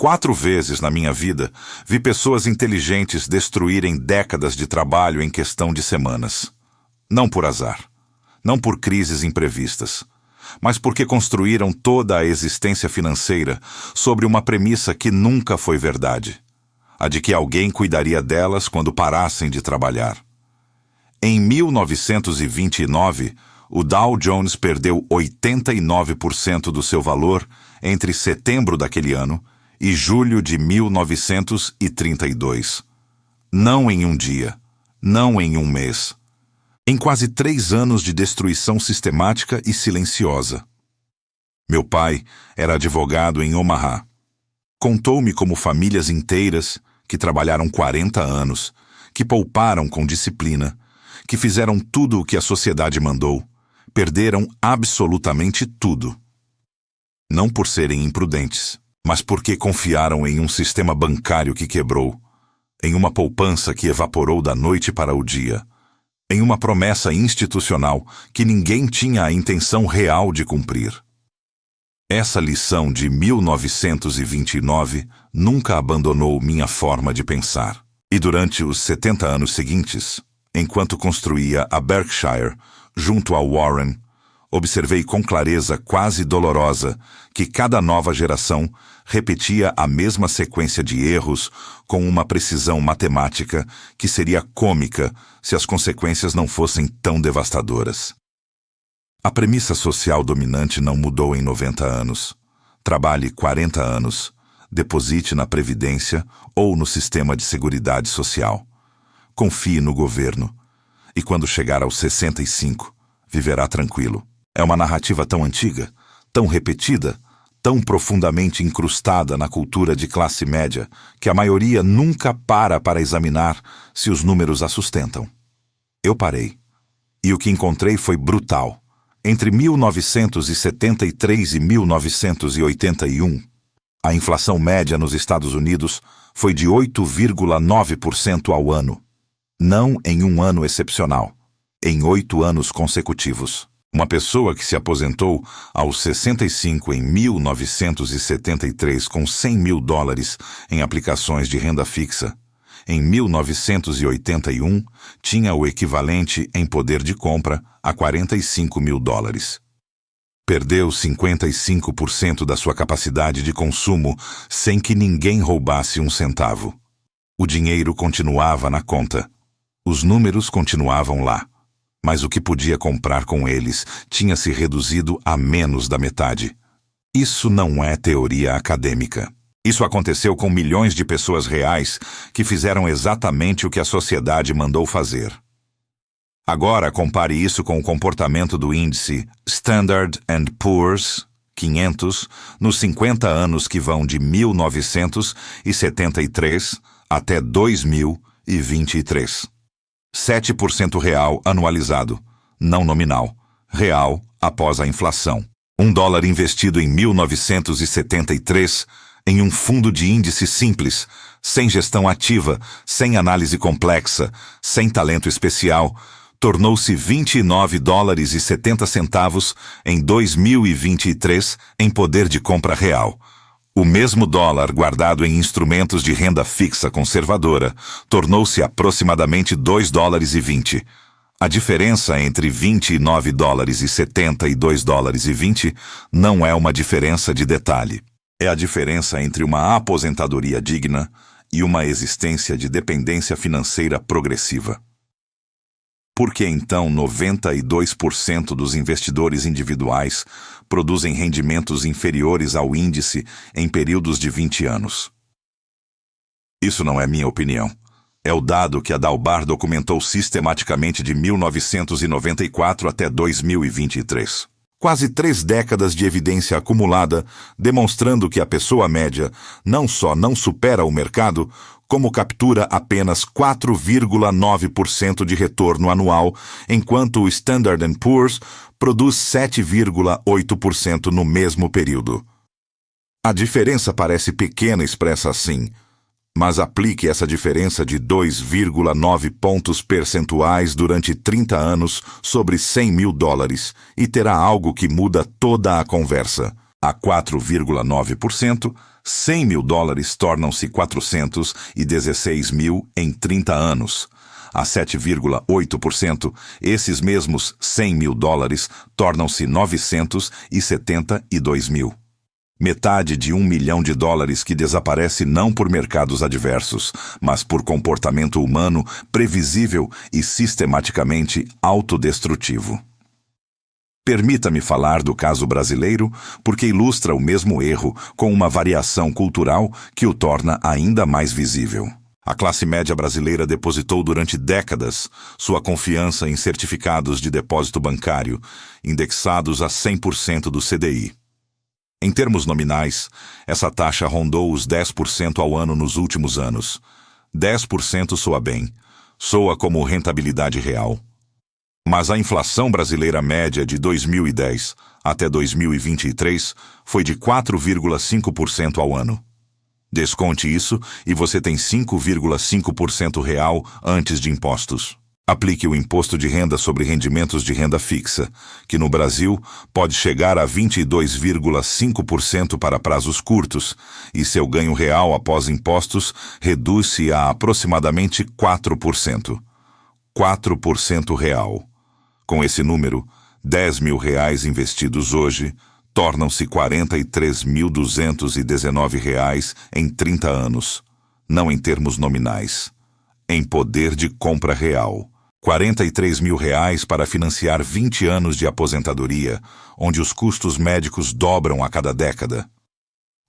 4 vezes na minha vida, vi pessoas inteligentes destruírem décadas de trabalho em questão de semanas. Não por azar, não por crises imprevistas, mas porque construíram toda a existência financeira sobre uma premissa que nunca foi verdade, a de que alguém cuidaria delas quando parassem de trabalhar. Em 1929, o Dow Jones perdeu 89% do seu valor entre setembro daquele ano e julho de 1932. Não em um dia, não em um mês. Em quase 3 anos de destruição sistemática e silenciosa. Meu pai era advogado em Omaha. Contou-me como famílias inteiras, que trabalharam 40 anos, que pouparam com disciplina, que fizeram tudo o que a sociedade mandou, perderam absolutamente tudo. Não por serem imprudentes, mas porque confiaram em um sistema bancário que quebrou, em uma poupança que evaporou da noite para o dia, em uma promessa institucional que ninguém tinha a intenção real de cumprir. Essa lição de 1929 nunca abandonou minha forma de pensar. E durante os 70 anos seguintes, enquanto construía a Berkshire, junto ao Warren, observei com clareza quase dolorosa que cada nova geração repetia a mesma sequência de erros com uma precisão matemática que seria cômica se as consequências não fossem tão devastadoras. A premissa social dominante não mudou em 90 anos. Trabalhe 40 anos, deposite na Previdência ou no sistema de seguridade social. Confie no governo. E quando chegar aos 65, viverá tranquilo. É uma narrativa tão antiga, tão repetida, tão profundamente incrustada na cultura de classe média, que a maioria nunca para examinar se os números a sustentam. Eu parei. E o que encontrei foi brutal. Entre 1973 e 1981, a inflação média nos Estados Unidos foi de 8,9% ao ano. Não em um ano excepcional, em 8 anos consecutivos. Uma pessoa que se aposentou aos 65 em 1973 com $100 mil em aplicações de renda fixa, em 1981 tinha o equivalente em poder de compra a $45 mil. Perdeu 55% da sua capacidade de consumo sem que ninguém roubasse um centavo. O dinheiro continuava na conta. Os números continuavam lá. Mas o que podia comprar com eles tinha se reduzido a menos da metade. Isso não é teoria acadêmica. Isso aconteceu com milhões de pessoas reais que fizeram exatamente o que a sociedade mandou fazer. Agora compare isso com o comportamento do índice Standard & Poor's 500 nos 50 anos que vão de 1973 até 2023. 7% real anualizado, não nominal, real após a inflação. $1 investido em 1973 em um fundo de índice simples, sem gestão ativa, sem análise complexa, sem talento especial, tornou-se $29,70 em 2023 em poder de compra real. O mesmo dólar guardado em instrumentos de renda fixa conservadora tornou-se aproximadamente $2,20. A diferença entre $29,70 e $2,20 não é uma diferença de detalhe. É a diferença entre uma aposentadoria digna e uma existência de dependência financeira progressiva. Por que então 92% dos investidores individuais produzem rendimentos inferiores ao índice em períodos de 20 anos? Isso não é minha opinião. É o dado que a Dalbar documentou sistematicamente de 1994 até 2023. Quase 3 décadas de evidência acumulada demonstrando que a pessoa média não só não supera o mercado, como captura apenas 4,9% de retorno anual, enquanto o Standard & Poor's produz 7,8% no mesmo período. A diferença parece pequena expressa assim, mas aplique essa diferença de 2,9 pontos percentuais durante 30 anos sobre $100 mil e terá algo que muda toda a conversa. A 4,9%, 100 mil dólares tornam-se 416 mil em 30 anos. A 7,8%, esses mesmos 100 mil dólares tornam-se 972 mil. Metade de 1 milhão de dólares que desaparece não por mercados adversos, mas por comportamento humano previsível e sistematicamente autodestrutivo. Permita-me falar do caso brasileiro, porque ilustra o mesmo erro com uma variação cultural que o torna ainda mais visível. A classe média brasileira depositou durante décadas sua confiança em certificados de depósito bancário, indexados a 100% do CDI. Em termos nominais, essa taxa rondou os 10% ao ano nos últimos anos. 10% soa bem, soa como rentabilidade real. Mas a inflação brasileira média de 2010 até 2023 foi de 4,5% ao ano. Desconte isso e você tem 5,5% real antes de impostos. Aplique o imposto de renda sobre rendimentos de renda fixa, que no Brasil pode chegar a 22,5% para prazos curtos, e seu ganho real após impostos reduz-se a aproximadamente 4%. 4% real. Com esse número, R$10 mil investidos hoje tornam-se R$ 43.219 em 30 anos, não em termos nominais, em poder de compra real. R$ 43 mil para financiar 20 anos de aposentadoria, onde os custos médicos dobram a cada década.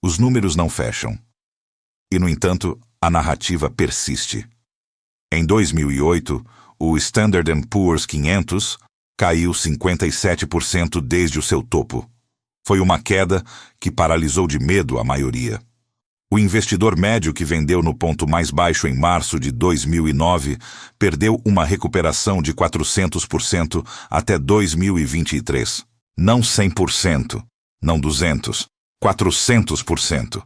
Os números não fecham. E, no entanto, a narrativa persiste. Em 2008, o Standard & Poor's 500 caiu 57% desde o seu topo. Foi uma queda que paralisou de medo a maioria. O investidor médio que vendeu no ponto mais baixo em março de 2009 perdeu uma recuperação de 400% até 2023. Não 100%, não 200%, 400%.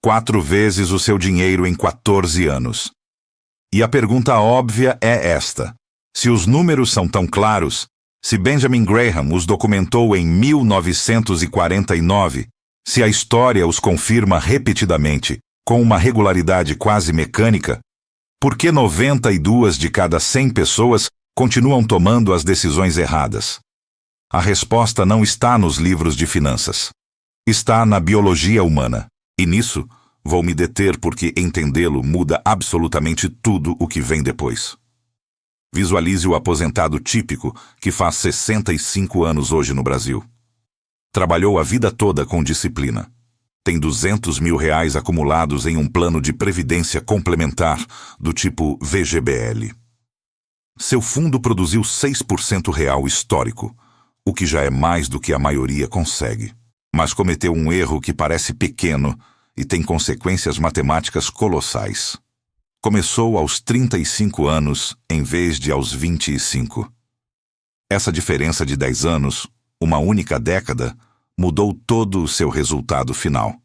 4 vezes o seu dinheiro em 14 anos. E a pergunta óbvia é esta: se os números são tão claros, se Benjamin Graham os documentou em 1949, se a história os confirma repetidamente, com uma regularidade quase mecânica, por que 92 de cada 100 pessoas continuam tomando as decisões erradas? A resposta não está nos livros de finanças. Está na biologia humana. E nisso, vou me deter porque entendê-lo muda absolutamente tudo o que vem depois. Visualize o aposentado típico que faz 65 anos hoje no Brasil. Trabalhou a vida toda com disciplina. Tem R$200 mil acumulados em um plano de previdência complementar do tipo VGBL. Seu fundo produziu 6% real histórico, o que já é mais do que a maioria consegue. Mas cometeu um erro que parece pequeno e tem consequências matemáticas colossais. Começou aos 35 anos em vez de aos 25. Essa diferença de 10 anos, uma única década, mudou todo o seu resultado final.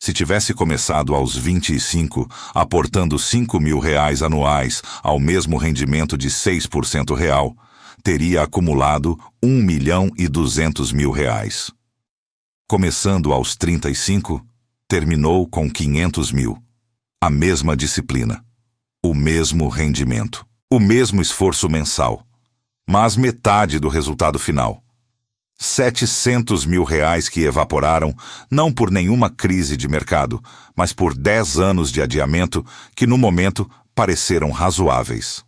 Se tivesse começado aos 25, aportando R$5 mil anuais ao mesmo rendimento de 6% real, teria acumulado R$1.200.000. Começando aos 35, terminou com 500 mil. A mesma disciplina, o mesmo rendimento, o mesmo esforço mensal, mas metade do resultado final. R$700 mil que evaporaram não por nenhuma crise de mercado, mas por 10 anos de adiamento que no momento pareceram razoáveis.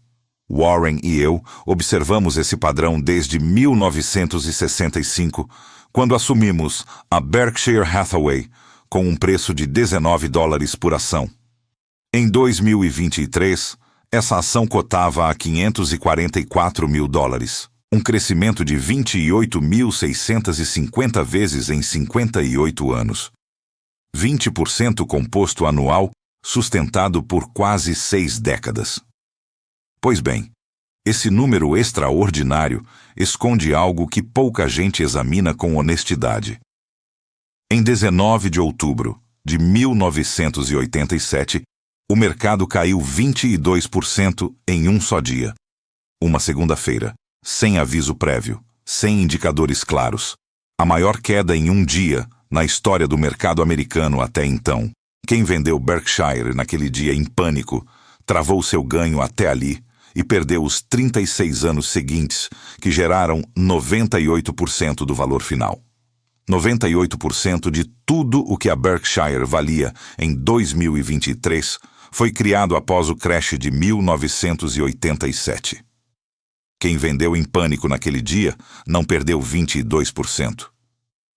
Warren e eu observamos esse padrão desde 1965, quando assumimos a Berkshire Hathaway com um preço de $19 por ação. Em 2023, essa ação cotava a $544 mil. Um crescimento de 28.650 vezes em 58 anos. 20% composto anual, sustentado por quase 6 décadas. Pois bem, esse número extraordinário esconde algo que pouca gente examina com honestidade. Em 19 de outubro de 1987, o mercado caiu 22% em um só dia. Uma segunda-feira. Sem aviso prévio, sem indicadores claros. A maior queda em um dia na história do mercado americano até então. Quem vendeu Berkshire naquele dia em pânico travou seu ganho até ali e perdeu os 36 anos seguintes, que geraram 98% do valor final. 98% de tudo o que a Berkshire valia em 2023 foi criado após o crash de 1987. Quem vendeu em pânico naquele dia não perdeu 22%.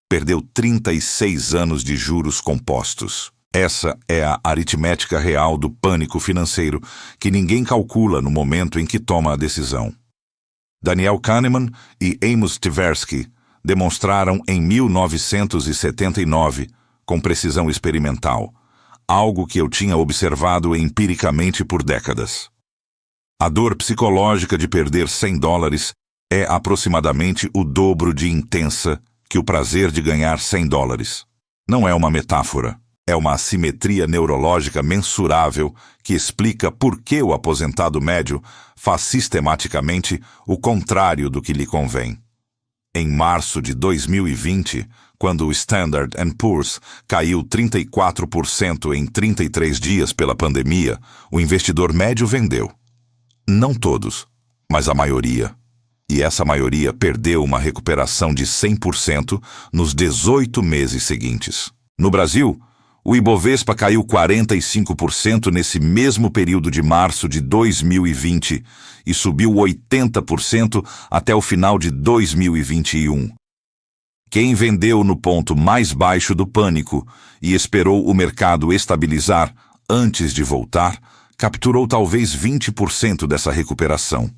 Perdeu 36 anos de juros compostos. Essa é a aritmética real do pânico financeiro que ninguém calcula no momento em que toma a decisão. Daniel Kahneman e Amos Tversky demonstraram em 1979, com precisão experimental, algo que eu tinha observado empiricamente por décadas. A dor psicológica de perder $100 é aproximadamente o dobro de intensa que o prazer de ganhar $100. Não é uma metáfora. É uma assimetria neurológica mensurável que explica por que o aposentado médio faz sistematicamente o contrário do que lhe convém. Em março de 2020, quando o Standard & Poor's caiu 34% em 33 dias pela pandemia, o investidor médio vendeu. Não todos, mas a maioria. E essa maioria perdeu uma recuperação de 100% nos 18 meses seguintes. No Brasil, o Ibovespa caiu 45% nesse mesmo período de março de 2020 e subiu 80% até o final de 2021. Quem vendeu no ponto mais baixo do pânico e esperou o mercado estabilizar antes de voltar, capturou talvez 20% dessa recuperação.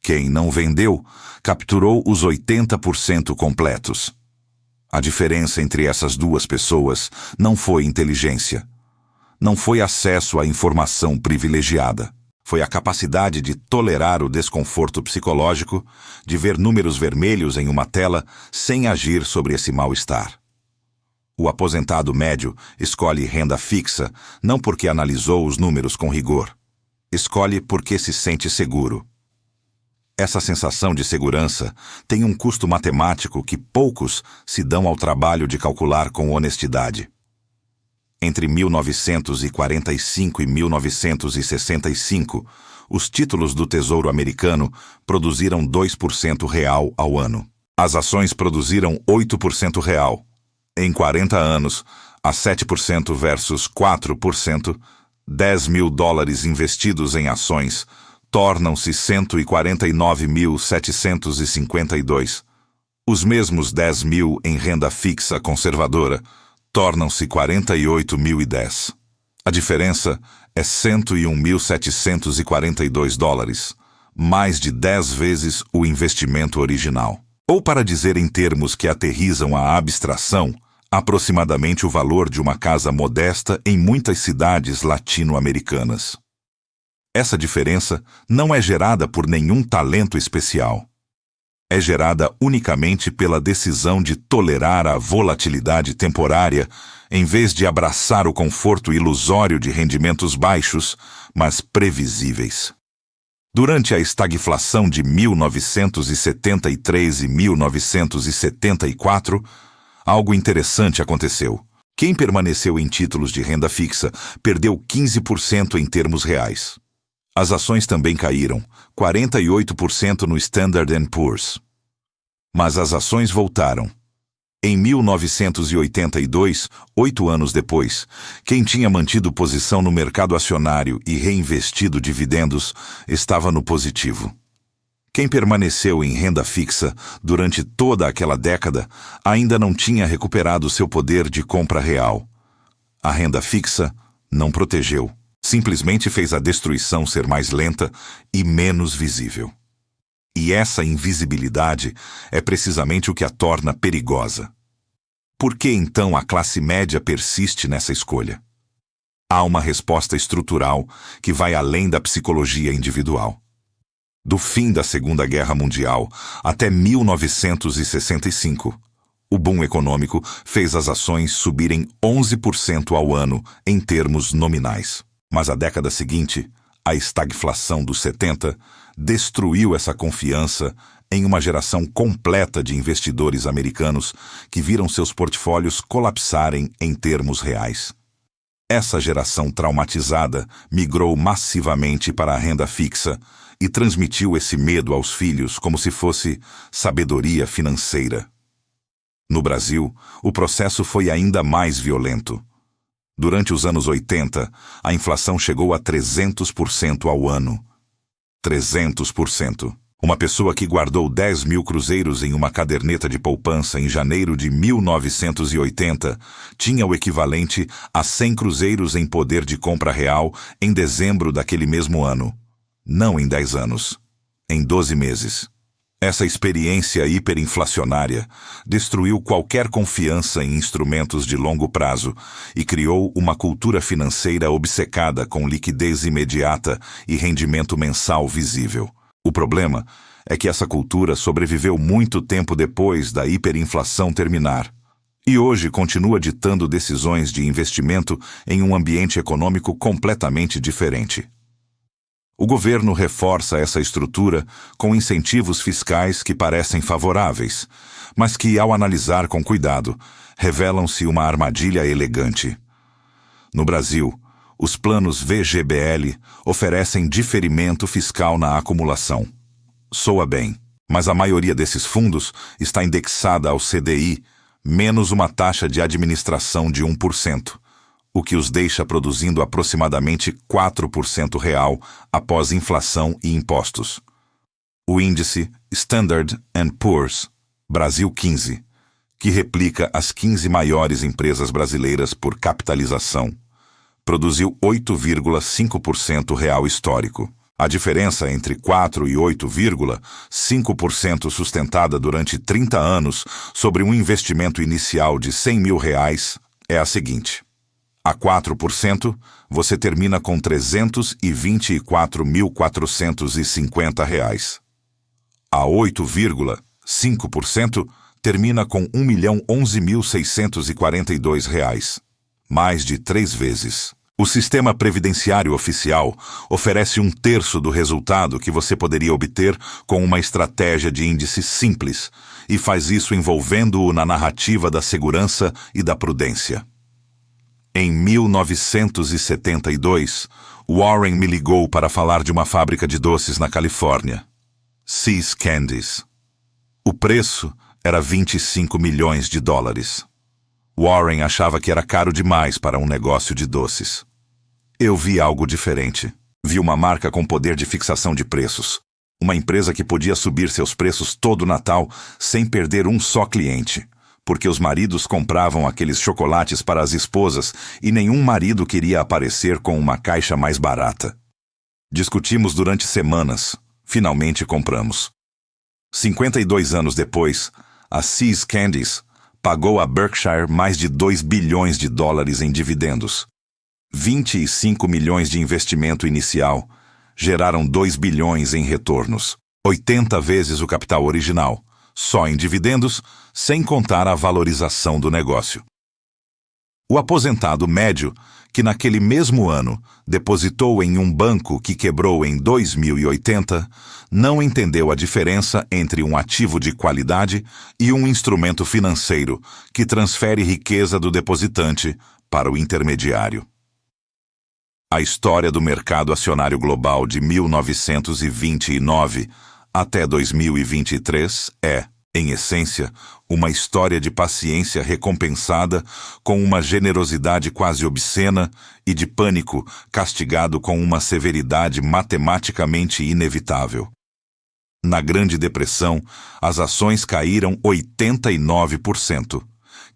Quem não vendeu, capturou os 80% completos. A diferença entre essas duas pessoas não foi inteligência. Não foi acesso à informação privilegiada. Foi a capacidade de tolerar o desconforto psicológico, de ver números vermelhos em uma tela sem agir sobre esse mal-estar. O aposentado médio escolhe renda fixa não porque analisou os números com rigor. Escolhe porque se sente seguro. Essa sensação de segurança tem um custo matemático que poucos se dão ao trabalho de calcular com honestidade. Entre 1945 e 1965, os títulos do Tesouro Americano produziram 2% real ao ano. As ações produziram 8% real. Em 40 anos, a 7% versus 4%, $10 mil investidos em ações tornam-se 149.752. Os mesmos 10 mil em renda fixa conservadora tornam-se 48.010. A diferença é $101.742, mais de 10 vezes o investimento original. Ou, para dizer em termos que aterrizam a abstração, aproximadamente o valor de uma casa modesta em muitas cidades latino-americanas. Essa diferença não é gerada por nenhum talento especial. É gerada unicamente pela decisão de tolerar a volatilidade temporária em vez de abraçar o conforto ilusório de rendimentos baixos, mas previsíveis. Durante a estagflação de 1973 e 1974, algo interessante aconteceu. Quem permaneceu em títulos de renda fixa perdeu 15% em termos reais. As ações também caíram, 48% no Standard & Poor's. Mas as ações voltaram. Em 1982, 8 anos depois, quem tinha mantido posição no mercado acionário e reinvestido dividendos estava no positivo. Quem permaneceu em renda fixa durante toda aquela década ainda não tinha recuperado seu poder de compra real. A renda fixa não protegeu. Simplesmente fez a destruição ser mais lenta e menos visível. E essa invisibilidade é precisamente o que a torna perigosa. Por que então a classe média persiste nessa escolha? Há uma resposta estrutural que vai além da psicologia individual. Do fim da Segunda Guerra Mundial até 1965, o boom econômico fez as ações subirem 11% ao ano em termos nominais. Mas a década seguinte, a estagflação dos 70, destruiu essa confiança em uma geração completa de investidores americanos que viram seus portfólios colapsarem em termos reais. Essa geração traumatizada migrou massivamente para a renda fixa e transmitiu esse medo aos filhos como se fosse sabedoria financeira. No Brasil, o processo foi ainda mais violento. Durante os anos 80, a inflação chegou a 300% ao ano. 300%. Uma pessoa que guardou 10 mil cruzeiros em uma caderneta de poupança em janeiro de 1980 tinha o equivalente a 100 cruzeiros em poder de compra real em dezembro daquele mesmo ano. Não em 10 anos. Em 12 meses. Essa experiência hiperinflacionária destruiu qualquer confiança em instrumentos de longo prazo e criou uma cultura financeira obcecada com liquidez imediata e rendimento mensal visível. O problema é que essa cultura sobreviveu muito tempo depois da hiperinflação terminar e hoje continua ditando decisões de investimento em um ambiente econômico completamente diferente. O governo reforça essa estrutura com incentivos fiscais que parecem favoráveis, mas que, ao analisar com cuidado, revelam-se uma armadilha elegante. No Brasil, os planos VGBL oferecem diferimento fiscal na acumulação. Soa bem, mas a maioria desses fundos está indexada ao CDI, menos uma taxa de administração de 1%, o que os deixa produzindo aproximadamente 4% real após inflação e impostos. O índice Standard & Poor's Brasil 15, que replica as 15 maiores empresas brasileiras por capitalização, produziu 8,5% real histórico. A diferença entre 4% e 8,5% sustentada durante 30 anos sobre um investimento inicial de R$100 mil é a seguinte. A 4%, você termina com R$ 324.450. A 8,5% termina com R$ 1.011.642. Mais de 3 vezes. O sistema previdenciário oficial oferece 1/3 do resultado que você poderia obter com uma estratégia de índice simples e faz isso envolvendo-o na narrativa da segurança e da prudência. Em 1972, Warren me ligou para falar de uma fábrica de doces na Califórnia. See's Candies. O preço era $25 milhões. Warren achava que era caro demais para um negócio de doces. Eu vi algo diferente. Vi uma marca com poder de fixação de preços. Uma empresa que podia subir seus preços todo Natal sem perder um só cliente. Porque os maridos compravam aqueles chocolates para as esposas e nenhum marido queria aparecer com uma caixa mais barata. Discutimos durante semanas. Finalmente compramos. 52 anos depois, a See's Candies pagou a Berkshire mais de $2 bilhões em dividendos. 25 milhões de investimento inicial geraram 2 bilhões em retornos. 80 vezes o capital original, só em dividendos, sem contar a valorização do negócio. O aposentado médio, que naquele mesmo ano depositou em um banco que quebrou em 2080, não entendeu a diferença entre um ativo de qualidade e um instrumento financeiro que transfere riqueza do depositante para o intermediário. A história do mercado acionário global de 1929 até 2023 é, em essência, uma história de paciência recompensada com uma generosidade quase obscena e de pânico castigado com uma severidade matematicamente inevitável. Na Grande Depressão, as ações caíram 89%.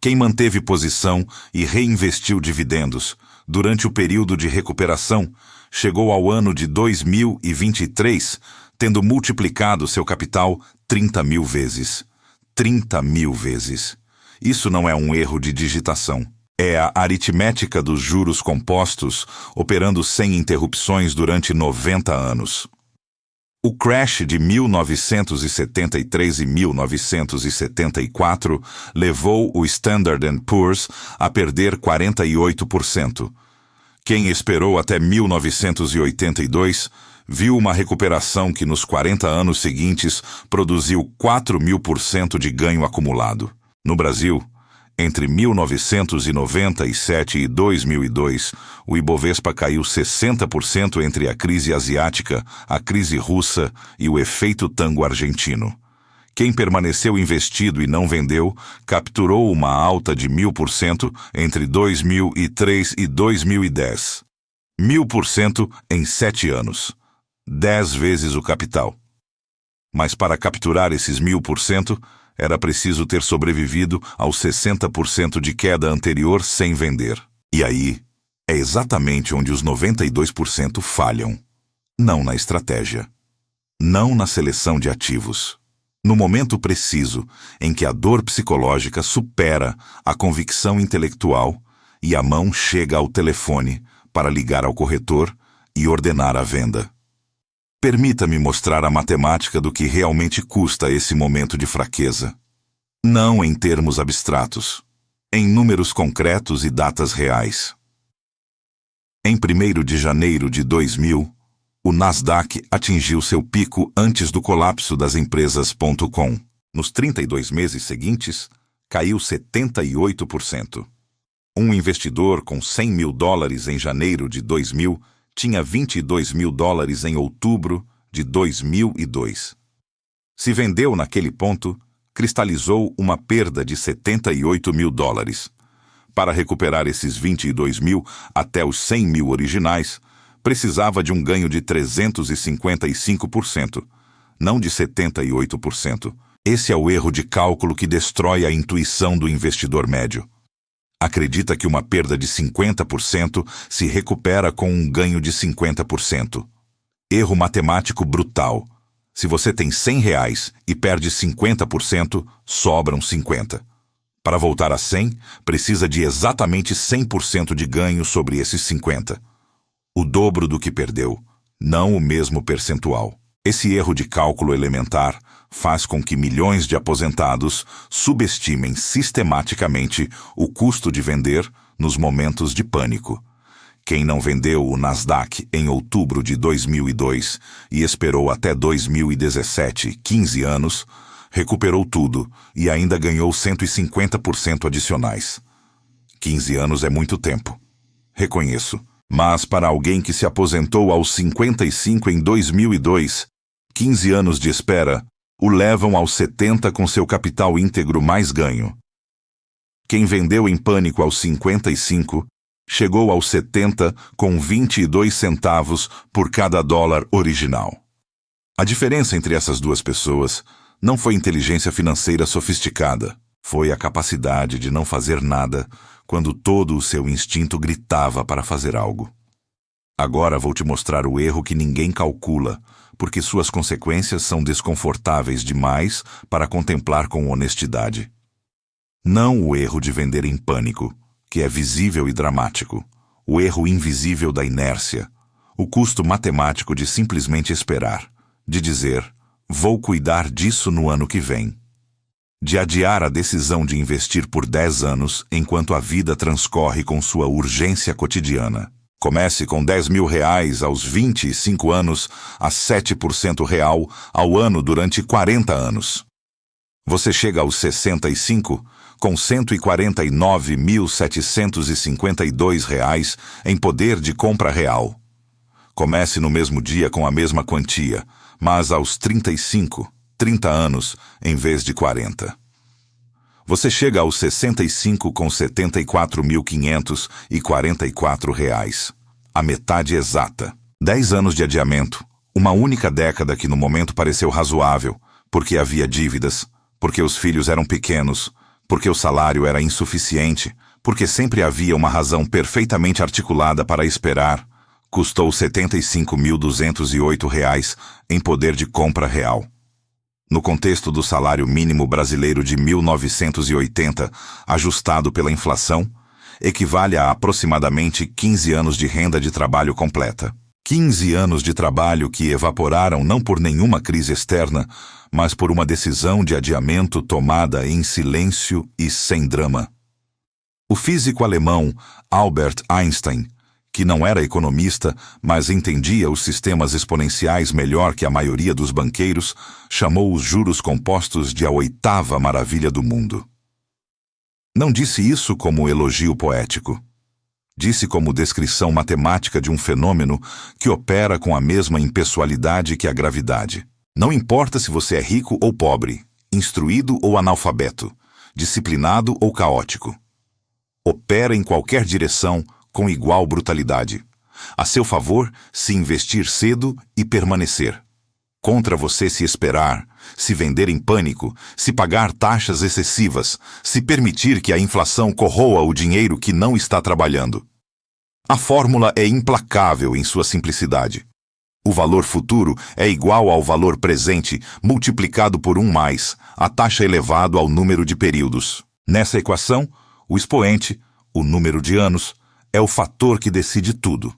Quem manteve posição e reinvestiu dividendos durante o período de recuperação chegou ao ano de 2023 tendo multiplicado seu capital 30 mil vezes. 30 mil vezes. Isso não é um erro de digitação. É a aritmética dos juros compostos operando sem interrupções durante 90 anos. O crash de 1973 e 1974 levou o Standard & Poor's a perder 48%. Quem esperou até 1982 viu uma recuperação que nos 40 anos seguintes produziu 4.000% de ganho acumulado. No Brasil, entre 1997 e 2002, o Ibovespa caiu 60% entre a crise asiática, a crise russa e o efeito tango argentino. Quem permaneceu investido e não vendeu, capturou uma alta de 1.000% entre 2003 e 2010. 1.000% em 7 anos. 10 vezes o capital. Mas para capturar esses 1.000%, era preciso ter sobrevivido aos 60% de queda anterior sem vender. E aí, é exatamente onde os 92% falham. Não na estratégia. Não na seleção de ativos. No momento preciso em que a dor psicológica supera a convicção intelectual e a mão chega ao telefone para ligar ao corretor e ordenar a venda. Permita-me mostrar a matemática do que realmente custa esse momento de fraqueza. Não em termos abstratos, em números concretos e datas reais. Em 1º de janeiro de 2000, o Nasdaq atingiu seu pico antes do colapso das empresas.com. Nos 32 meses seguintes, caiu 78%. Um investidor com $100 mil em janeiro de 2000 tinha $22 mil em outubro de 2002. Se vendeu naquele ponto, cristalizou uma perda de $78 mil. Para recuperar esses 22 mil até os 100 mil originais, precisava de um ganho de 355%, não de 78%. Esse é o erro de cálculo que destrói a intuição do investidor médio. Acredita que uma perda de 50% se recupera com um ganho de 50%. Erro matemático brutal. Se você tem R$100 e perde 50%, sobram 50%. Para voltar a 100, precisa de exatamente 100% de ganho sobre esses 50%. O dobro do que perdeu, não o mesmo percentual. Esse erro de cálculo elementar faz com que milhões de aposentados subestimem sistematicamente o custo de vender nos momentos de pânico. Quem não vendeu o Nasdaq em outubro de 2002 e esperou até 2017, 15 anos, recuperou tudo e ainda ganhou 150% adicionais. 15 anos é muito tempo. Reconheço. Mas para alguém que se aposentou aos 55 em 2002, 15 anos de espera o levam aos 70 com seu capital íntegro mais ganho. Quem vendeu em pânico aos 55, chegou aos 70 com 22 centavos por cada dólar original. A diferença entre essas duas pessoas não foi inteligência financeira sofisticada, foi a capacidade de não fazer nada quando todo o seu instinto gritava para fazer algo. Agora vou te mostrar o erro que ninguém calcula, porque suas consequências são desconfortáveis demais para contemplar com honestidade. Não o erro de vender em pânico, que é visível e dramático, o erro invisível da inércia, o custo matemático de simplesmente esperar, de dizer, vou cuidar disso no ano que vem. De adiar a decisão de investir por 10 anos enquanto a vida transcorre com sua urgência cotidiana. Comece com R$10 mil aos 25 anos a 7% real ao ano durante 40 anos. Você chega aos 65 com R$ 149.752 em poder de compra real. Comece no mesmo dia com a mesma quantia, mas aos 35, 30 anos em vez de 40. Você chega aos 65 com R$ 74.544, a metade exata. 10 anos de adiamento, uma única década que no momento pareceu razoável, porque havia dívidas, porque os filhos eram pequenos, porque o salário era insuficiente, porque sempre havia uma razão perfeitamente articulada para esperar, custou R$ 75.208 em poder de compra real. No contexto do salário mínimo brasileiro de 1980, ajustado pela inflação, equivale a aproximadamente 15 anos de renda de trabalho completa. 15 anos de trabalho que evaporaram não por nenhuma crise externa, mas por uma decisão de adiamento tomada em silêncio e sem drama. O físico alemão Albert Einstein, que não era economista, mas entendia os sistemas exponenciais melhor que a maioria dos banqueiros, chamou os juros compostos de a oitava maravilha do mundo. Não disse isso como elogio poético. Disse como descrição matemática de um fenômeno que opera com a mesma impessoalidade que a gravidade. Não importa se você é rico ou pobre, instruído ou analfabeto, disciplinado ou caótico. Opera em qualquer direção com igual brutalidade. A seu favor, se investir cedo e permanecer. Contra você se esperar, se vender em pânico, se pagar taxas excessivas, se permitir que a inflação corroa o dinheiro que não está trabalhando. A fórmula é implacável em sua simplicidade. O valor futuro é igual ao valor presente multiplicado por 1+, a taxa elevado ao número de períodos. Nessa equação, o expoente, o número de anos, é o fator que decide tudo.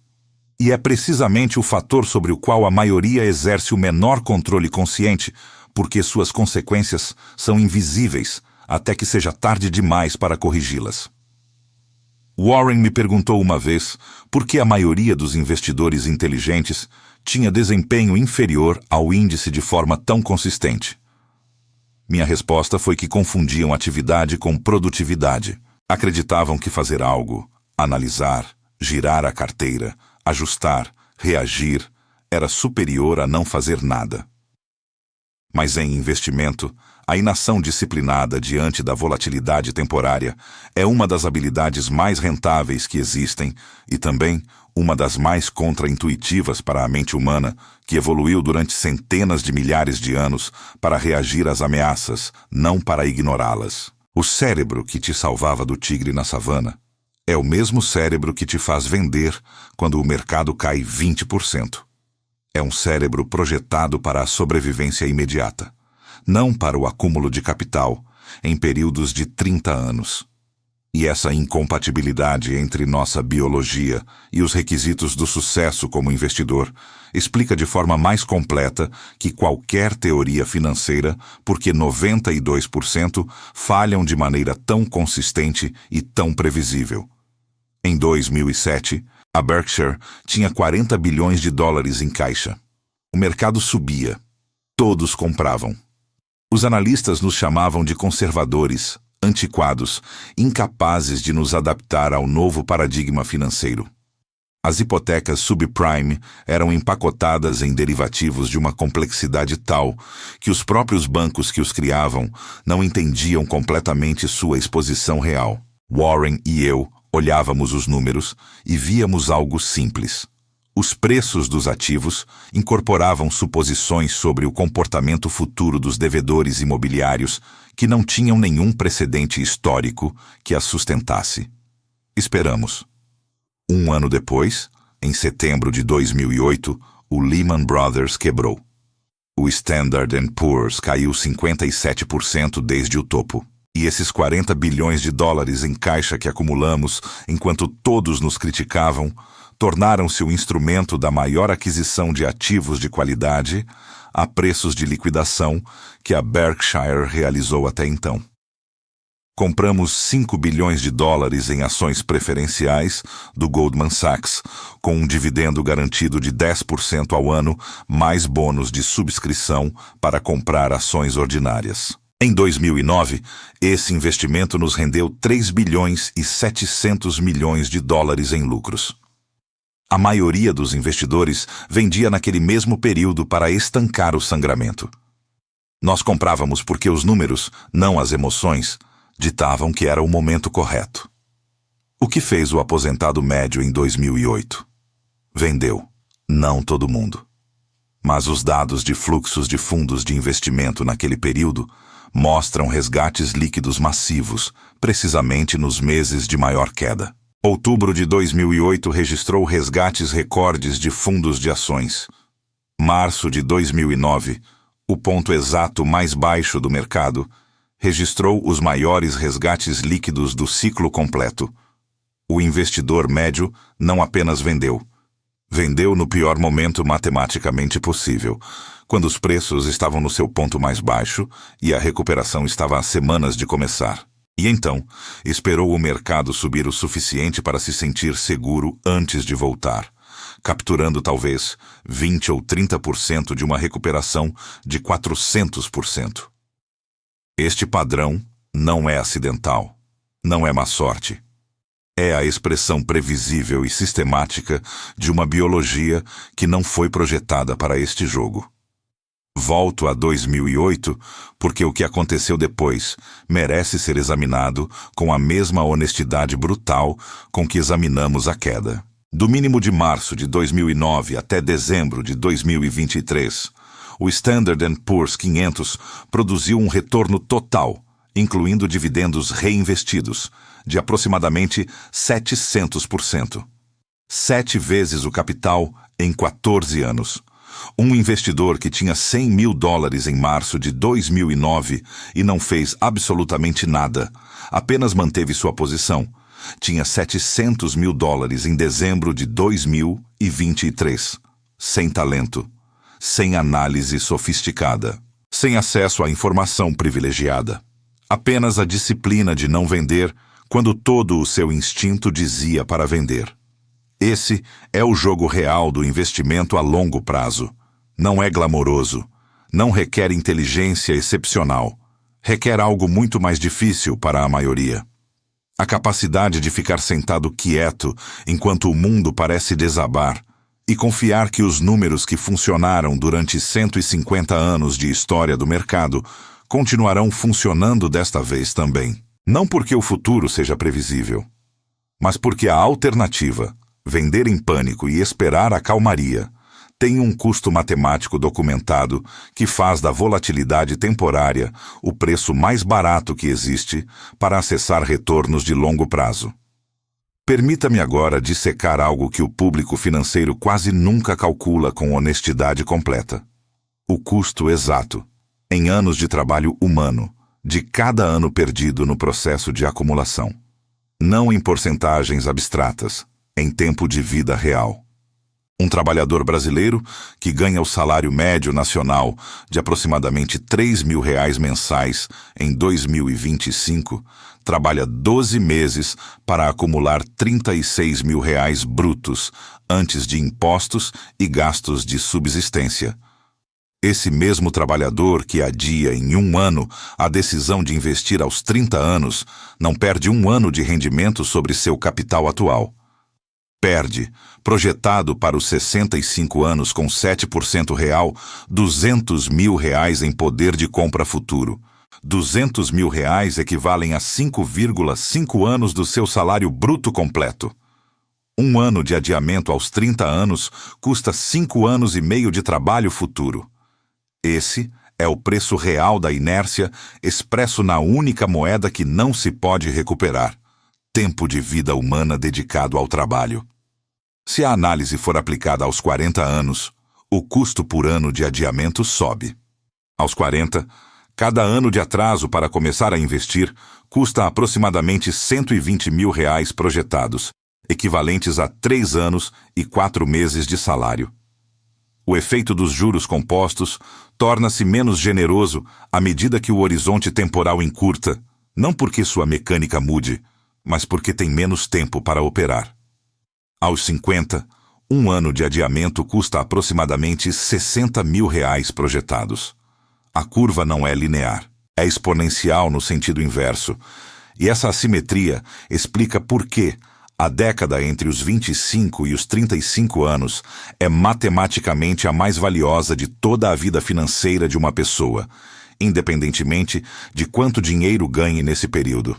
E é precisamente o fator sobre o qual a maioria exerce o menor controle consciente, porque suas consequências são invisíveis até que seja tarde demais para corrigi-las. Warren me perguntou uma vez por que a maioria dos investidores inteligentes tinha desempenho inferior ao índice de forma tão consistente. Minha resposta foi que confundiam atividade com produtividade. Acreditavam que fazer algo, analisar, girar a carteira, ajustar, reagir, era superior a não fazer nada. Mas em investimento, a inação disciplinada diante da volatilidade temporária é uma das habilidades mais rentáveis que existem e também uma das mais contraintuitivas para a mente humana, que evoluiu durante centenas de milhares de anos para reagir às ameaças, não para ignorá-las. O cérebro que te salvava do tigre na savana é o mesmo cérebro que te faz vender quando o mercado cai 20%. É um cérebro projetado para a sobrevivência imediata, não para o acúmulo de capital em períodos de 30 anos. E essa incompatibilidade entre nossa biologia e os requisitos do sucesso como investidor explica de forma mais completa que qualquer teoria financeira porque 92% falham de maneira tão consistente e tão previsível. Em 2007, a Berkshire tinha 40 bilhões de dólares em caixa. O mercado subia. Todos compravam. Os analistas nos chamavam de conservadores, antiquados, incapazes de nos adaptar ao novo paradigma financeiro. As hipotecas subprime eram empacotadas em derivativos de uma complexidade tal que os próprios bancos que os criavam não entendiam completamente sua exposição real. Warren e eu olhávamos os números e víamos algo simples. Os preços dos ativos incorporavam suposições sobre o comportamento futuro dos devedores imobiliários que não tinham nenhum precedente histórico que as sustentasse. Esperamos. 1 ano depois, em setembro de 2008, o Lehman Brothers quebrou. O Standard & Poor's caiu 57% desde o topo. E esses 40 bilhões de dólares em caixa que acumulamos enquanto todos nos criticavam tornaram-se o instrumento da maior aquisição de ativos de qualidade a preços de liquidação que a Berkshire realizou até então. Compramos 5 bilhões de dólares em ações preferenciais do Goldman Sachs, com um dividendo garantido de 10% ao ano, mais bônus de subscrição para comprar ações ordinárias. Em 2009, esse investimento nos rendeu 3 bilhões e 700 milhões de dólares em lucros. A maioria dos investidores vendia naquele mesmo período para estancar o sangramento. Nós comprávamos porque os números, não as emoções, ditavam que era o momento correto. O que fez o aposentado médio em 2008? Vendeu. Não todo mundo. Mas os dados de fluxos de fundos de investimento naquele período mostram resgates líquidos massivos, precisamente nos meses de maior queda. Outubro de 2008 registrou resgates recordes de fundos de ações. Março de 2009, o ponto exato mais baixo do mercado, registrou os maiores resgates líquidos do ciclo completo. O investidor médio não apenas vendeu. Vendeu no pior momento matematicamente possível, quando os preços estavam no seu ponto mais baixo e a recuperação estava a semanas de começar. E então, esperou o mercado subir o suficiente para se sentir seguro antes de voltar, capturando talvez 20 ou 30% de uma recuperação de 400%. Este padrão não é acidental, não é má sorte. É a expressão previsível e sistemática de uma biologia que não foi projetada para este jogo. Volto a 2008 porque o que aconteceu depois merece ser examinado com a mesma honestidade brutal com que examinamos a queda. Do mínimo de março de 2009 até dezembro de 2023, o Standard & Poor's 500 produziu um retorno total, incluindo dividendos reinvestidos, de aproximadamente 700%. 7 vezes o capital em 14 anos. Um investidor que tinha $100 mil em março de 2009 e não fez absolutamente nada, apenas manteve sua posição, tinha $700 mil em dezembro de 2023, sem talento, sem análise sofisticada, sem acesso à informação privilegiada. Apenas a disciplina de não vender quando todo o seu instinto dizia para vender. Esse é o jogo real do investimento a longo prazo. Não é glamouroso, não requer inteligência excepcional, requer algo muito mais difícil para a maioria. A capacidade de ficar sentado quieto enquanto o mundo parece desabar e confiar que os números que funcionaram durante 150 anos de história do mercado continuarão funcionando desta vez também. Não porque o futuro seja previsível, mas porque a alternativa, vender em pânico e esperar a calmaria, tem um custo matemático documentado que faz da volatilidade temporária o preço mais barato que existe para acessar retornos de longo prazo. Permita-me agora dissecar algo que o público financeiro quase nunca calcula com honestidade completa. O custo exato, em anos de trabalho humano, de cada ano perdido no processo de acumulação. Não em porcentagens abstratas, em tempo de vida real. Um trabalhador brasileiro que ganha o salário médio nacional de aproximadamente R$3 mil mensais em 2025, trabalha 12 meses para acumular R$36 mil brutos antes de impostos e gastos de subsistência. Esse mesmo trabalhador que adia em um ano a decisão de investir aos 30 anos não perde um ano de rendimento sobre seu capital atual. Perde, projetado para os 65 anos com 7% real, R$200 mil em poder de compra futuro. R$200 mil equivalem a 5,5 anos do seu salário bruto completo. Um ano de adiamento aos 30 anos custa 5 anos e meio de trabalho futuro. Esse é o preço real da inércia expresso na única moeda que não se pode recuperar: tempo de vida humana dedicado ao trabalho. Se a análise for aplicada aos 40 anos, o custo por ano de adiamento sobe. Aos 40, cada ano de atraso para começar a investir custa aproximadamente R$120 mil projetados, equivalentes a 3 anos e 4 meses de salário. O efeito dos juros compostos torna-se menos generoso à medida que o horizonte temporal encurta, não porque sua mecânica mude, mas porque tem menos tempo para operar. Aos 50, um ano de adiamento custa aproximadamente R$60 mil projetados. A curva não é linear, é exponencial no sentido inverso, e essa assimetria explica por que a década entre os 25 e os 35 anos é matematicamente a mais valiosa de toda a vida financeira de uma pessoa, independentemente de quanto dinheiro ganhe nesse período.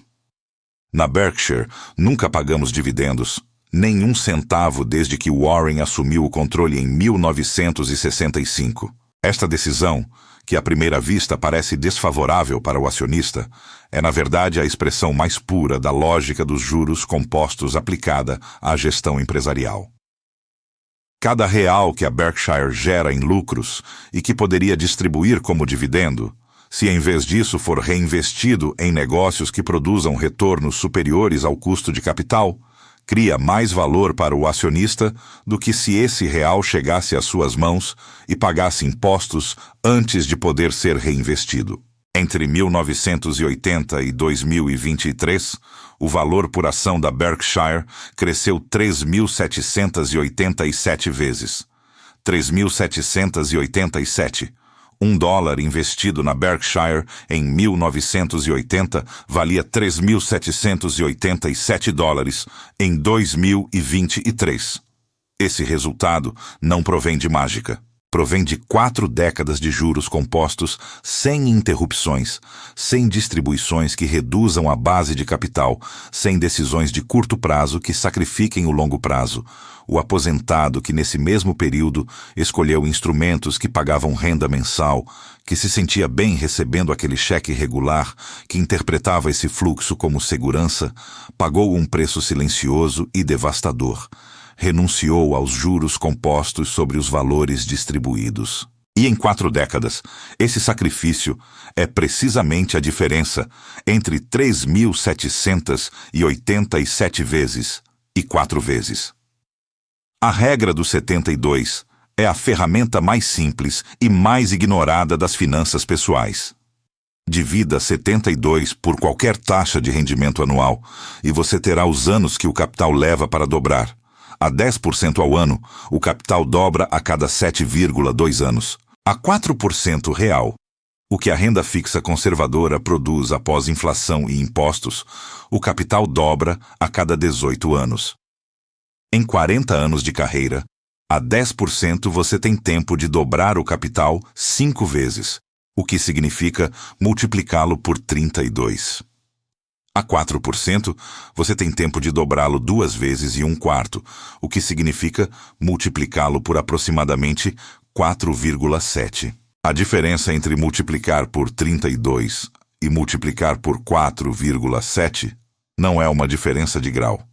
Na Berkshire, nunca pagamos dividendos, nem um centavo desde que Warren assumiu o controle em 1965. Esta decisão, que à primeira vista parece desfavorável para o acionista, é na verdade a expressão mais pura da lógica dos juros compostos aplicada à gestão empresarial. Cada real que a Berkshire gera em lucros e que poderia distribuir como dividendo, se em vez disso for reinvestido em negócios que produzam retornos superiores ao custo de capital, cria mais valor para o acionista do que se esse real chegasse às suas mãos e pagasse impostos antes de poder ser reinvestido. Entre 1980 e 2023, o valor por ação da Berkshire cresceu 3.787 vezes. 3.787. $1 investido na Berkshire em 1980 valia $3.787 em 2023. Esse resultado não provém de mágica. Provém de 4 décadas de juros compostos sem interrupções, sem distribuições que reduzam a base de capital, sem decisões de curto prazo que sacrifiquem o longo prazo. O aposentado que nesse mesmo período escolheu instrumentos que pagavam renda mensal, que se sentia bem recebendo aquele cheque regular, que interpretava esse fluxo como segurança, pagou um preço silencioso e devastador. Renunciou aos juros compostos sobre os valores distribuídos. E em 4 décadas, esse sacrifício é precisamente a diferença entre 3.787 vezes e 4 vezes. A regra dos 72 é a ferramenta mais simples e mais ignorada das finanças pessoais. Divida 72 por qualquer taxa de rendimento anual e você terá os anos que o capital leva para dobrar. A 10% ao ano, o capital dobra a cada 7,2 anos. A 4% real, o que a renda fixa conservadora produz após inflação e impostos, o capital dobra a cada 18 anos. Em 40 anos de carreira, a 10% você tem tempo de dobrar o capital 5 vezes, o que significa multiplicá-lo por 32. A 4%, você tem tempo de dobrá-lo 2 vezes e 1/4, o que significa multiplicá-lo por aproximadamente 4,7. A diferença entre multiplicar por 32 e multiplicar por 4,7 não é uma diferença de grau.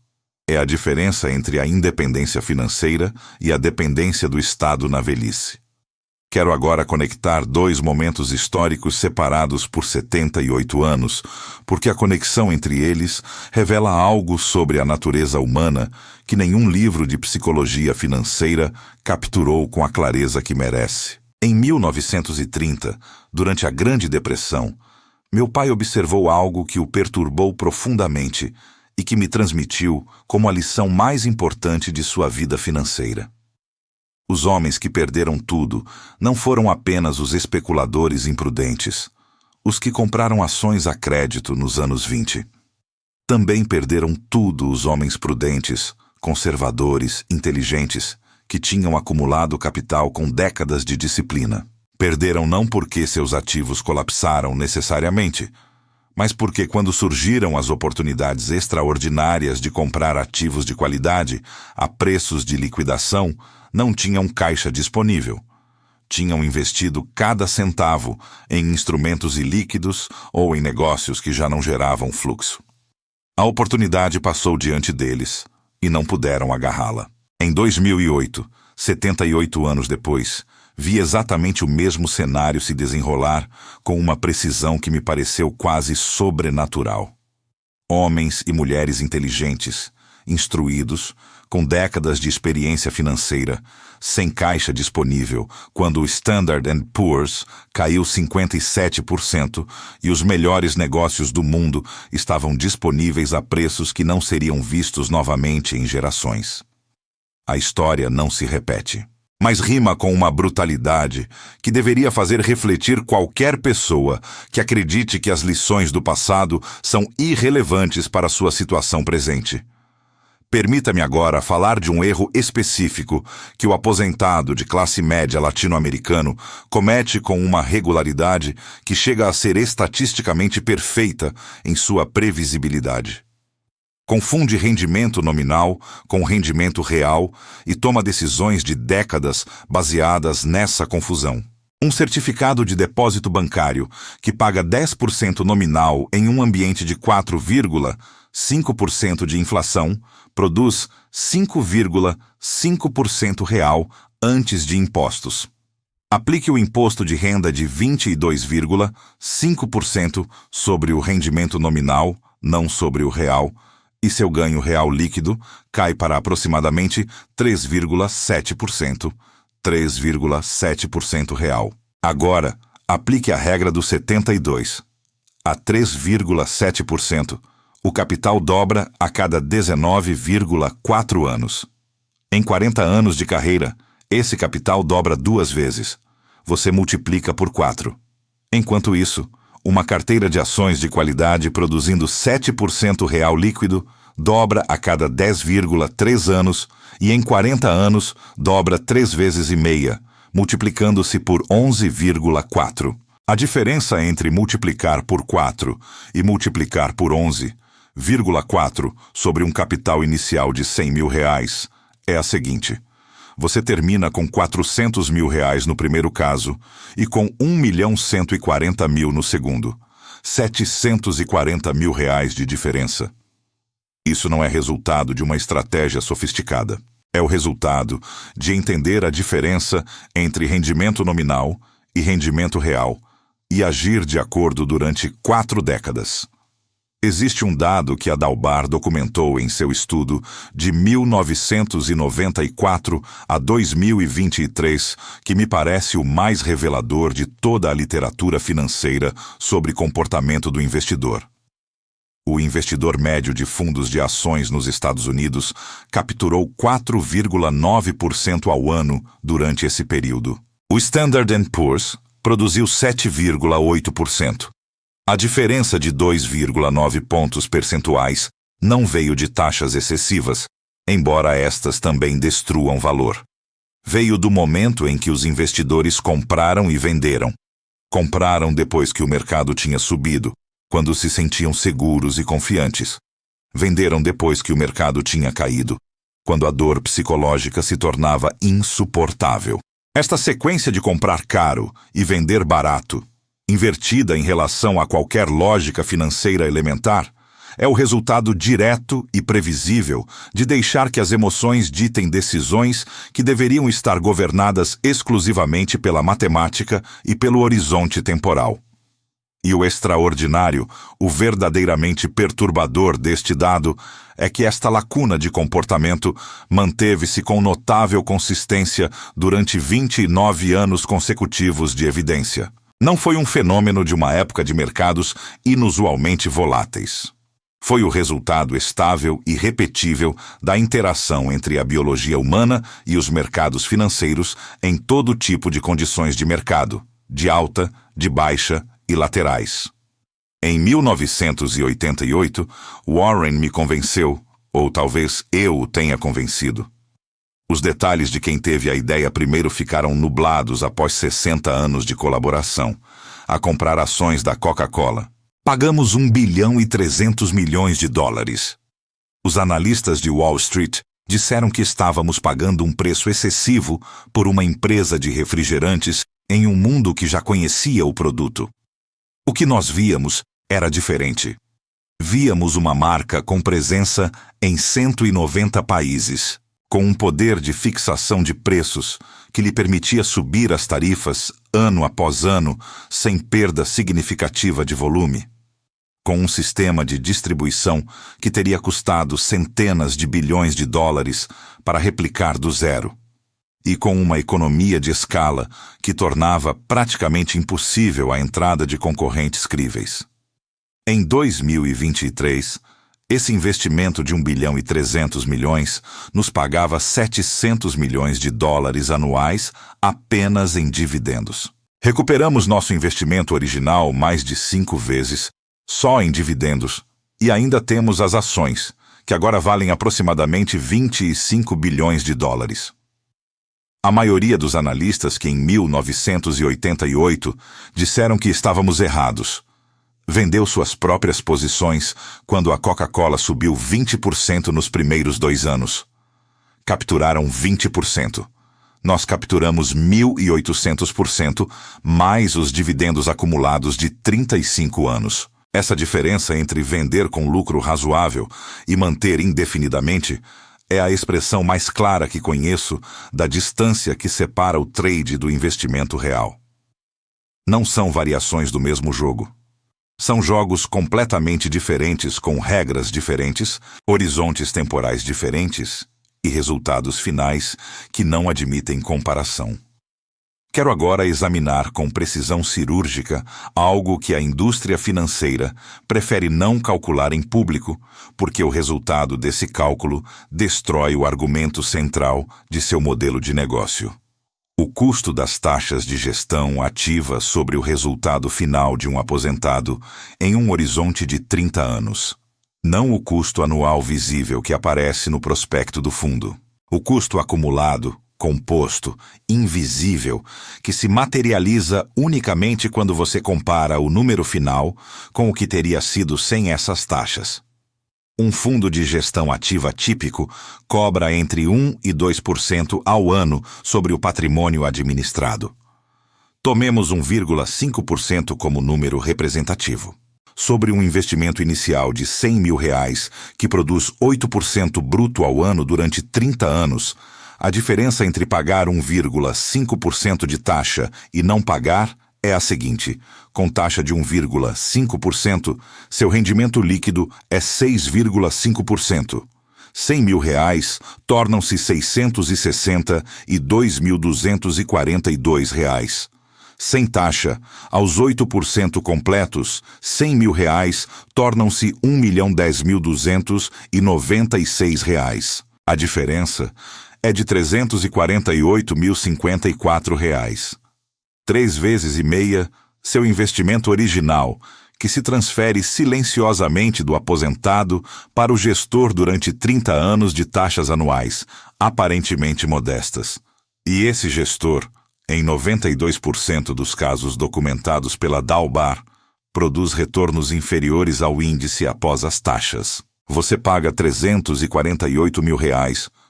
É a diferença entre a independência financeira e a dependência do Estado na velhice. Quero agora conectar 2 momentos históricos separados por 78 anos, porque a conexão entre eles revela algo sobre a natureza humana que nenhum livro de psicologia financeira capturou com a clareza que merece. Em 1930, durante a Grande Depressão, meu pai observou algo que o perturbou profundamente e que me transmitiu como a lição mais importante de sua vida financeira. Os homens que perderam tudo não foram apenas os especuladores imprudentes, os que compraram ações a crédito nos anos 20. Também perderam tudo os homens prudentes, conservadores, inteligentes, que tinham acumulado capital com décadas de disciplina. Perderam não porque seus ativos colapsaram necessariamente, mas porque quando surgiram as oportunidades extraordinárias de comprar ativos de qualidade a preços de liquidação, não tinham caixa disponível. Tinham investido cada centavo em instrumentos ilíquidos ou em negócios que já não geravam fluxo. A oportunidade passou diante deles e não puderam agarrá-la. Em 2008, 78 anos depois, vi exatamente o mesmo cenário se desenrolar com uma precisão que me pareceu quase sobrenatural. Homens e mulheres inteligentes, instruídos, com décadas de experiência financeira, sem caixa disponível, quando o Standard & Poor's caiu 57% e os melhores negócios do mundo estavam disponíveis a preços que não seriam vistos novamente em gerações. A história não se repete, mas rima com uma brutalidade que deveria fazer refletir qualquer pessoa que acredite que as lições do passado são irrelevantes para sua situação presente. Permita-me agora falar de um erro específico que o aposentado de classe média latino-americano comete com uma regularidade que chega a ser estatisticamente perfeita em sua previsibilidade. Confunde rendimento nominal com rendimento real e toma decisões de décadas baseadas nessa confusão. Um certificado de depósito bancário que paga 10% nominal em um ambiente de 4,5% de inflação produz 5,5% real antes de impostos. Aplique o imposto de renda de 22,5% sobre o rendimento nominal, não sobre o real, e seu ganho real líquido cai para aproximadamente 3,7%. 3,7% real. Agora, Aplique a regra do 72. A 3,7%, o capital dobra a cada 19,4 anos. Em 40 anos de carreira, esse capital dobra 2 vezes. Você multiplica por 4. Enquanto isso, uma carteira de ações de qualidade produzindo 7% real líquido dobra a cada 10,3 anos e em 40 anos dobra 3 vezes e meia, multiplicando-se por 11,4. A diferença entre multiplicar por 4 e multiplicar por 11,4 sobre um capital inicial de R$100 mil é a seguinte. Você termina com R$400 mil no primeiro caso e com R$1.140.000 no segundo. R$740 mil de diferença. Isso não é resultado de uma estratégia sofisticada. É o resultado de entender a diferença entre rendimento nominal e rendimento real e agir de acordo durante 4 décadas. Existe um dado que a Dalbar documentou em seu estudo de 1994 a 2023 que me parece o mais revelador de toda a literatura financeira sobre comportamento do investidor. O investidor médio de fundos de ações nos Estados Unidos capturou 4,9% ao ano durante esse período. O Standard & Poor's produziu 7,8%. A diferença de 2,9 pontos percentuais não veio de taxas excessivas, embora estas também destruam valor. Veio do momento em que os investidores compraram e venderam. Compraram depois que o mercado tinha subido, quando se sentiam seguros e confiantes. Venderam depois que o mercado tinha caído, quando a dor psicológica se tornava insuportável. Esta sequência de comprar caro e vender barato, invertida em relação a qualquer lógica financeira elementar, é o resultado direto e previsível de deixar que as emoções ditem decisões que deveriam estar governadas exclusivamente pela matemática e pelo horizonte temporal. E o extraordinário, o verdadeiramente perturbador deste dado é que esta lacuna de comportamento manteve-se com notável consistência durante 29 anos consecutivos de evidência. Não foi um fenômeno de uma época de mercados inusualmente voláteis. Foi o resultado estável e repetível da interação entre a biologia humana e os mercados financeiros em todo tipo de condições de mercado, de alta, de baixa e laterais. Em 1988, Warren me convenceu, ou talvez eu o tenha convencido. Os detalhes de quem teve a ideia primeiro ficaram nublados após 60 anos de colaboração, a comprar ações da Coca-Cola. Pagamos $1,3 bilhão. Os analistas de Wall Street disseram que estávamos pagando um preço excessivo por uma empresa de refrigerantes em um mundo que já conhecia o produto. O que nós víamos era diferente. Víamos uma marca com presença em 190 países, com um poder de fixação de preços que lhe permitia subir as tarifas ano após ano sem perda significativa de volume. Com um sistema de distribuição que teria custado centenas de bilhões de dólares para replicar do zero. E com uma economia de escala que tornava praticamente impossível a entrada de concorrentes críveis. Em 2023, esse investimento de $1,3 bilhão nos pagava $700 milhões anuais apenas em dividendos. Recuperamos nosso investimento original mais de 5 vezes, só em dividendos, e ainda temos as ações, que agora valem aproximadamente $25 bilhões. A maioria dos analistas que em 1988 disseram que estávamos errados, vendeu suas próprias posições quando a Coca-Cola subiu 20% nos primeiros 2 anos. Capturaram 20%. Nós capturamos 1.800% mais os dividendos acumulados de 35 anos. Essa diferença entre vender com lucro razoável e manter indefinidamente é a expressão mais clara que conheço da distância que separa o trade do investimento real. Não são variações do mesmo jogo. São jogos completamente diferentes com regras diferentes, horizontes temporais diferentes e resultados finais que não admitem comparação. Quero agora examinar com precisão cirúrgica algo que a indústria financeira prefere não calcular em público, porque o resultado desse cálculo destrói o argumento central de seu modelo de negócio. O custo das taxas de gestão ativa sobre o resultado final de um aposentado em um horizonte de 30 anos. Não o custo anual visível que aparece no prospecto do fundo. O custo acumulado, composto, invisível, que se materializa unicamente quando você compara o número final com o que teria sido sem essas taxas. Um fundo de gestão ativa típico cobra entre 1 e 2% ao ano sobre o patrimônio administrado. Tomemos 1,5% como número representativo. Sobre um investimento inicial de R$100 mil, que produz 8% bruto ao ano durante 30 anos, a diferença entre pagar 1,5% de taxa e não pagar é a seguinte: com taxa de 1,5%, seu rendimento líquido é 6,5%. R$100 mil tornam-se 660 e R$ 2.242. Sem taxa, aos 8% completos, R$100 mil tornam-se R$ 1.010.296. A diferença é de R$ 348.054. 3 vezes e meia seu investimento original, que se transfere silenciosamente do aposentado para o gestor durante 30 anos de taxas anuais, aparentemente modestas. E esse gestor, em 92% dos casos documentados pela Dalbar, produz retornos inferiores ao índice após as taxas. Você paga R$ 348 mil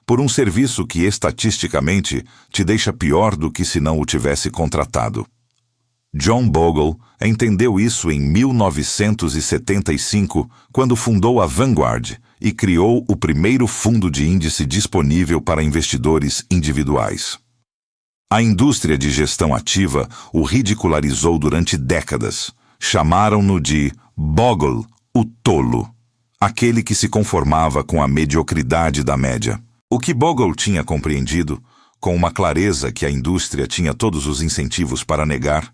por um serviço que estatisticamente te deixa pior do que se não o tivesse contratado. John Bogle entendeu isso em 1975, quando fundou a Vanguard e criou o primeiro fundo de índice disponível para investidores individuais. A indústria de gestão ativa o ridicularizou durante décadas. Chamaram-no de Bogle, o tolo, aquele que se conformava com a mediocridade da média. O que Bogle tinha compreendido, com uma clareza que a indústria tinha todos os incentivos para negar,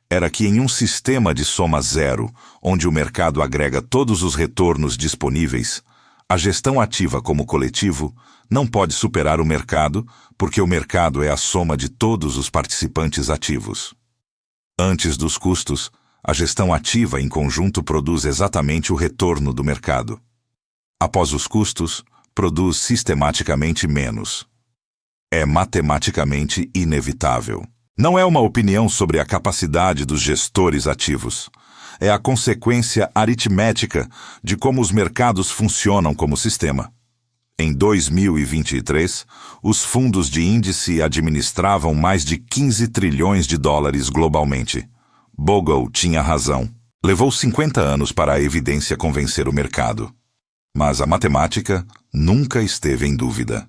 era que em um sistema de soma zero, onde o mercado agrega todos os retornos disponíveis, a gestão ativa como coletivo não pode superar o mercado, porque o mercado é a soma de todos os participantes ativos. Antes dos custos, a gestão ativa em conjunto produz exatamente o retorno do mercado. Após os custos, produz sistematicamente menos. É matematicamente inevitável. Não é uma opinião sobre a capacidade dos gestores ativos. É a consequência aritmética de como os mercados funcionam como sistema. Em 2023, os fundos de índice administravam mais de 15 trilhões de dólares globalmente. Bogle tinha razão. Levou 50 anos para a evidência convencer o mercado. Mas a matemática nunca esteve em dúvida.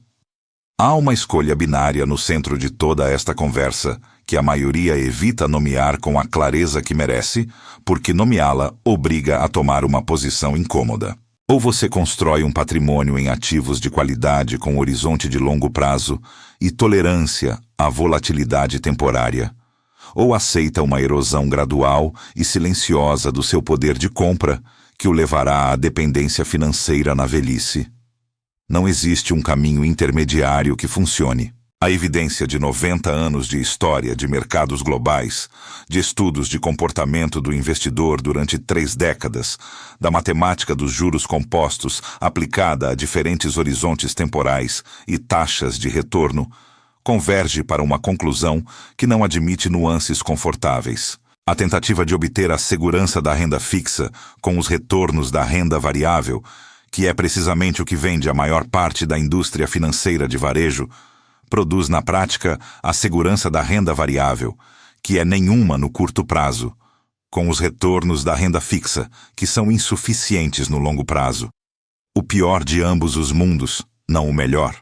Há uma escolha binária no centro de toda esta conversa, que a maioria evita nomear com a clareza que merece, porque nomeá-la obriga a tomar uma posição incômoda. Ou você constrói um patrimônio em ativos de qualidade com horizonte de longo prazo e tolerância à volatilidade temporária, ou aceita uma erosão gradual e silenciosa do seu poder de compra, que o levará à dependência financeira na velhice. Não existe um caminho intermediário que funcione. A evidência de 90 anos de história de mercados globais, de estudos de comportamento do investidor durante 3 décadas, da matemática dos juros compostos aplicada a diferentes horizontes temporais e taxas de retorno, converge para uma conclusão que não admite nuances confortáveis. A tentativa de obter a segurança da renda fixa com os retornos da renda variável, que é precisamente o que vende a maior parte da indústria financeira de varejo, produz na prática a segurança da renda variável, que é nenhuma no curto prazo, com os retornos da renda fixa, que são insuficientes no longo prazo. O pior de ambos os mundos, não o melhor.